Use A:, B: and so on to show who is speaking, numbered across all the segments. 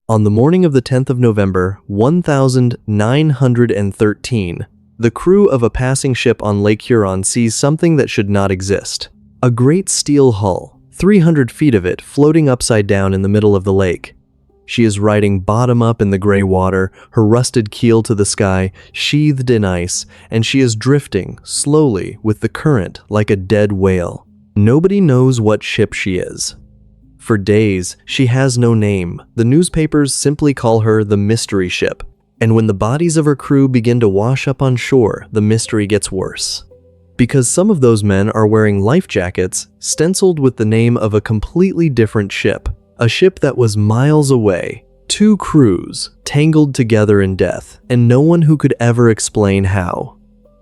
A: On the morning of the 10th of November, 1913, the crew of a passing ship on Lake Huron sees something that should not exist. A great steel hull, 300 feet of it floating upside down in the middle of the lake. She is riding bottom up in the gray water, her rusted keel to the sky, sheathed in ice, and she is drifting slowly with the current like a dead whale. Nobody knows what ship she is. For days, she has no name. The newspapers simply call her the mystery ship. And when the bodies of her crew begin to wash up on shore, the mystery gets worse. Because some of those men are wearing life jackets stenciled with the name of a completely different ship. A ship that was miles away. 2 crews, tangled together in death, and no one who could ever explain how.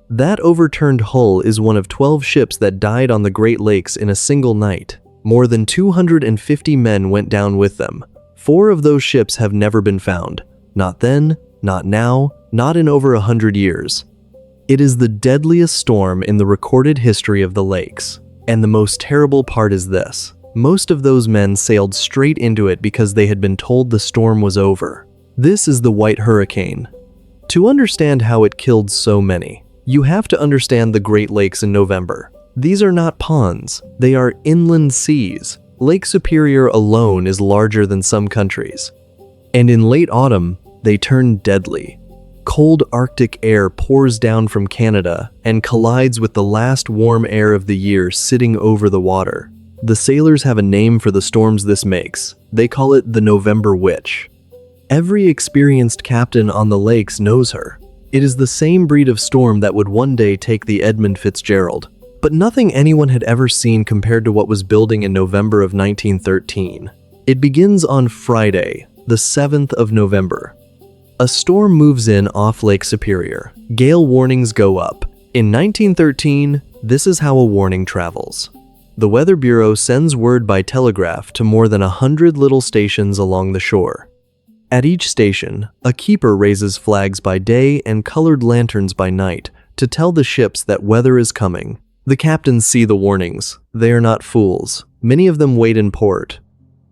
A: That overturned hull is one of 12 ships that died on the Great Lakes in a single night. More than 250 men went down with them. 4 of those ships have never been found. Not then, not now, not in over 100 years. It is the deadliest storm in the recorded history of the lakes. And the most terrible part is this. Most of those men sailed straight into it because they had been told the storm was over. This is the White Hurricane. To understand how it killed so many, you have to understand the Great Lakes in November. These are not ponds, they are inland seas. Lake Superior alone is larger than some countries. And in late autumn, they turn deadly. Cold Arctic air pours down from Canada and collides with the last warm air of the year sitting over the water. The sailors have a name for the storms this makes. They call it the November Witch. Every experienced captain on the lakes knows her. It is the same breed of storm that would one day take the Edmund Fitzgerald. But nothing anyone had ever seen compared to what was building in November of 1913. It begins on Friday, the 7th of November. A storm moves in off Lake Superior. Gale warnings go up. In 1913, this is how a warning travels. The Weather Bureau sends word by telegraph to more than 100 little stations along the shore. At each station, a keeper raises flags by day and colored lanterns by night to tell the ships that weather is coming. The captains see the warnings. They are not fools. Many of them wait in port.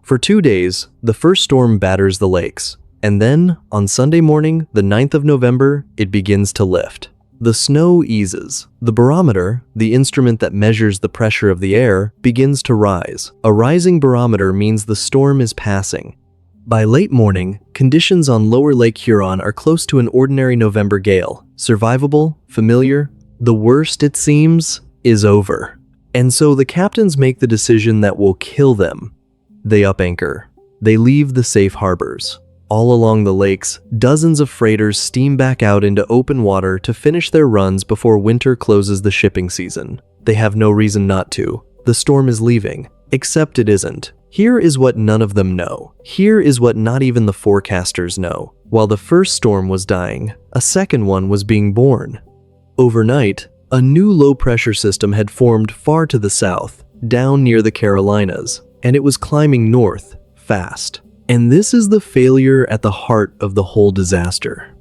A: For 2 days, the first storm batters the lakes. And then, on Sunday morning, the 9th of November, it begins to lift. The snow eases. The barometer, the instrument that measures the pressure of the air, begins to rise. A rising barometer means the storm is passing. By late morning, conditions on lower Lake Huron are close to an ordinary November gale. Survivable, familiar. The worst, it seems, is over. And so the captains make the decision that will kill them. They up anchor. They leave the safe harbors. All along the lakes, dozens of freighters steam back out into open water to finish their runs before winter closes the shipping season. They have no reason not to. The storm is leaving, except it isn't. Here is what none of them know. Here is what not even the forecasters know. While the first storm was dying, a second one was being born. Overnight, a new low-pressure system had formed far to the south, down near the Carolinas, and it was climbing north, fast. And this is the failure at the heart of the whole disaster.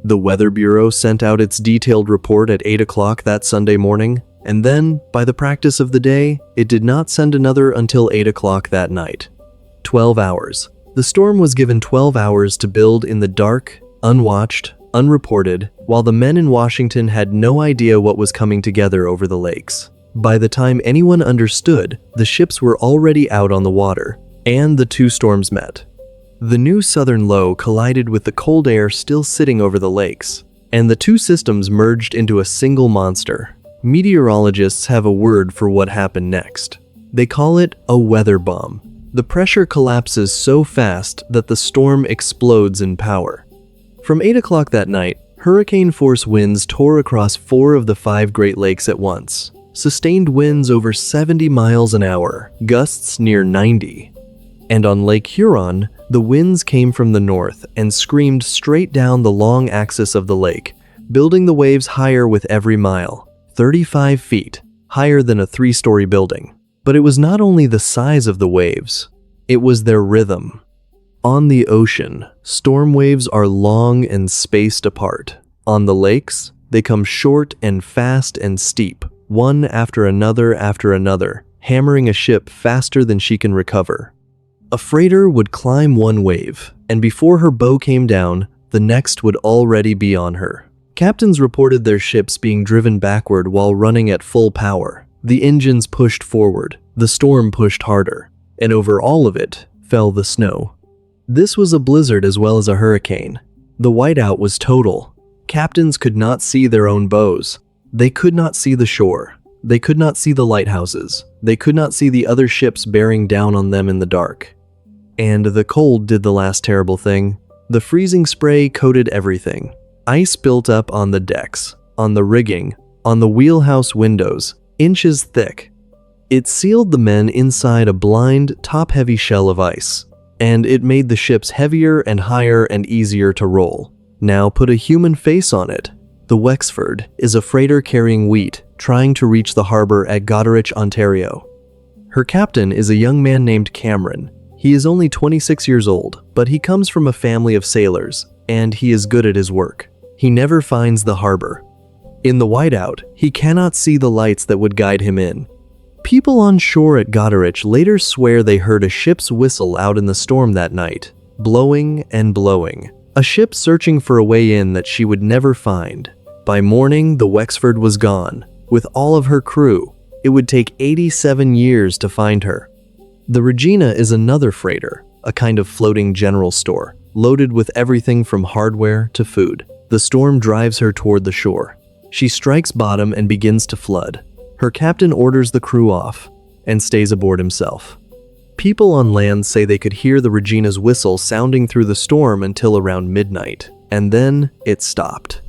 A: The Weather Bureau sent out its detailed report at 8 o'clock that Sunday morning, and then, by the practice of the day, it did not send another until 8 o'clock that night. 12 hours. The storm was given 12 hours to build in the dark, unwatched, unreported, while the men in Washington had no idea what was coming together over the lakes. By the time anyone understood, the ships were already out on the water, and the 2 storms met. The new southern low collided with the cold air still sitting over the lakes, and the 2 systems merged into a single monster. Meteorologists have a word for what happened next. They call it a weather bomb. The pressure collapses so fast that the storm explodes in power. From 8 o'clock that night, hurricane-force winds tore across 4 of the 5 Great Lakes at once. Sustained winds over 70 miles an hour, gusts near 90. And on Lake Huron, the winds came from the north and screamed straight down the long axis of the lake, building the waves higher with every mile, 35 feet, higher than a 3-story building. But it was not only the size of the waves, it was their rhythm. On the ocean, storm waves are long and spaced apart. On the lakes, they come short and fast and steep, one after another, hammering a ship faster than she can recover. A freighter would climb one wave, and before her bow came down, the next would already be on her. Captains reported their ships being driven backward while running at full power. The engines pushed forward, the storm pushed harder, and over all of it fell the snow. This was a blizzard as well as a hurricane. The whiteout was total. Captains could not see their own bows. They could not see the shore. They could not see the lighthouses. They could not see the other ships bearing down on them in the dark. And the cold did the last terrible thing. The freezing spray coated everything. Ice built up on the decks, on the rigging, on the wheelhouse windows, inches thick. It sealed the men inside a blind, top-heavy shell of ice, and it made the ships heavier and higher and easier to roll. Now put a human face on it. The Wexford is a freighter carrying wheat, trying to reach the harbor at Goderich, Ontario. Her captain is a young man named Cameron. He is only 26 years old, but he comes from a family of sailors, and he is good at his work. He never finds the harbor. In the whiteout, he cannot see the lights that would guide him in. People on shore at Goderich later swear they heard a ship's whistle out in the storm that night, blowing and blowing. A ship searching for a way in that she would never find. By morning, the Wexford was gone. With all of her crew, it would take 87 years to find her. The Regina is another freighter, a kind of floating general store, loaded with everything from hardware to food. The storm drives her toward the shore. She strikes bottom and begins to flood. Her captain orders the crew off and stays aboard himself. People on land say they could hear the Regina's whistle sounding through the storm until around midnight, and then it stopped.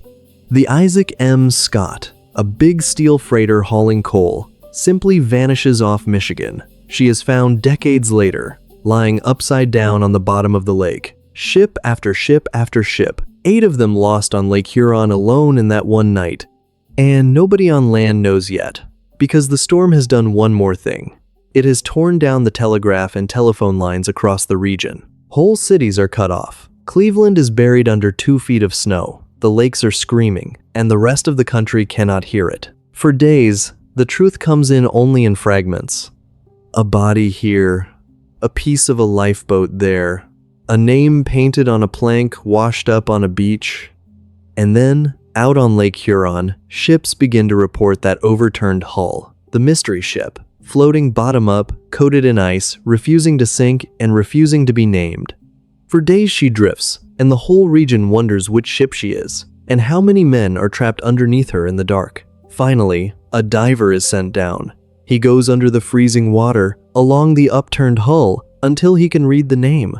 A: The Isaac M. Scott, a big steel freighter hauling coal, simply vanishes off Michigan. She is found decades later, lying upside down on the bottom of the lake. Ship after ship after ship, 8 of them lost on Lake Huron alone in that one night. And nobody on land knows yet, because the storm has done one more thing. It has torn down the telegraph and telephone lines across the region. Whole cities are cut off. Cleveland is buried under 2 feet of snow. The lakes are screaming, and the rest of the country cannot hear it. For days, the truth comes in only in fragments. A body here, a piece of a lifeboat there, a name painted on a plank washed up on a beach. And then, out on Lake Huron, ships begin to report that overturned hull, the mystery ship, floating bottom up, coated in ice, refusing to sink and refusing to be named. For days she drifts, and the whole region wonders which ship she is, and how many men are trapped underneath her in the dark. Finally, a diver is sent down. He goes under the freezing water, along the upturned hull, until he can read the name.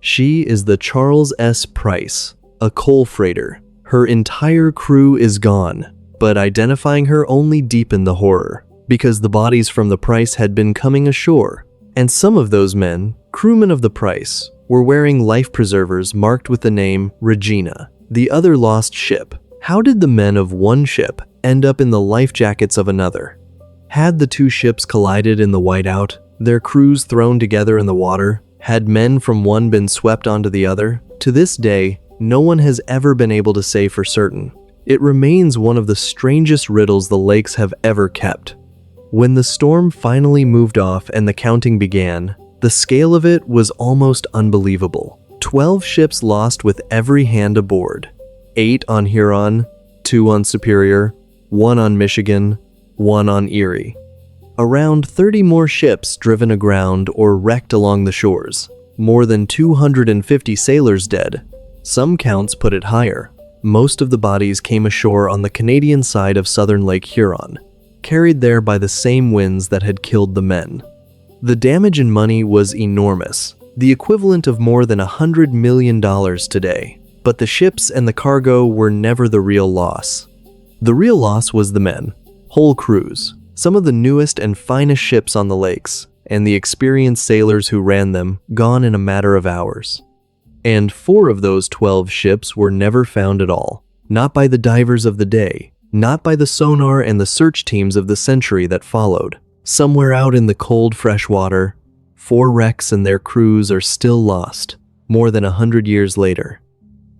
A: She is the Charles S. Price, a coal freighter. Her entire crew is gone, but identifying her only deepened the horror, because the bodies from the Price had been coming ashore, and some of those men, crewmen of the Price, were wearing life preservers marked with the name Regina, the other lost ship. How did the men of one ship end up in the life jackets of another? Had the 2 ships collided in the whiteout, their crews thrown together in the water? Had men from one been swept onto the other? To this day, no one has ever been able to say for certain. It remains one of the strangest riddles the lakes have ever kept. When the storm finally moved off and the counting began, the scale of it was almost unbelievable. 12 ships lost with every hand aboard. 8 on Huron, 2 on Superior, 1 on Michigan, 1 on Erie. Around 30 more ships driven aground or wrecked along the shores. More than 250 sailors dead. Some counts put it higher. Most of the bodies came ashore on the Canadian side of southern Lake Huron, carried there by the same winds that had killed the men. The damage in money was enormous, the equivalent of more than $100 million today. But the ships and the cargo were never the real loss. The real loss was the men, whole crews, some of the newest and finest ships on the lakes, and the experienced sailors who ran them, gone in a matter of hours. And 4 of those 12 ships were never found at all, not by the divers of the day, not by the sonar and the search teams of the century that followed. Somewhere out in the cold fresh water, 4 wrecks and their crews are still lost, more than 100 years later.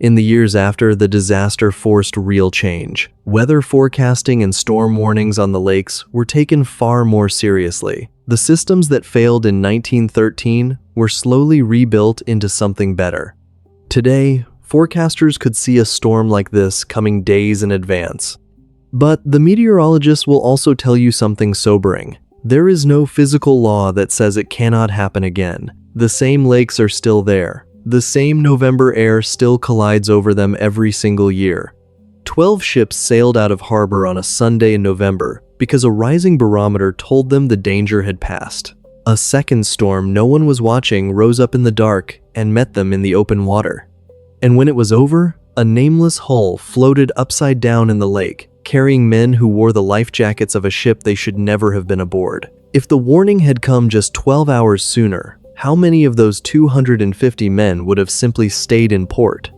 A: In the years after, the disaster forced real change. Weather forecasting and storm warnings on the lakes were taken far more seriously. The systems that failed in 1913 were slowly rebuilt into something better. Today, forecasters could see a storm like this coming days in advance. But the meteorologists will also tell you something sobering. There is no physical law that says it cannot happen again. The same lakes are still there. The same November air still collides over them every single year. 12 ships sailed out of harbor on a Sunday in November because a rising barometer told them the danger had passed. A second storm no one was watching rose up in the dark and met them in the open water. And when it was over, a nameless hull floated upside down in the lake, carrying men who wore the life jackets of a ship they should never have been aboard. If the warning had come just 12 hours sooner, how many of those 250 men would have simply stayed in port?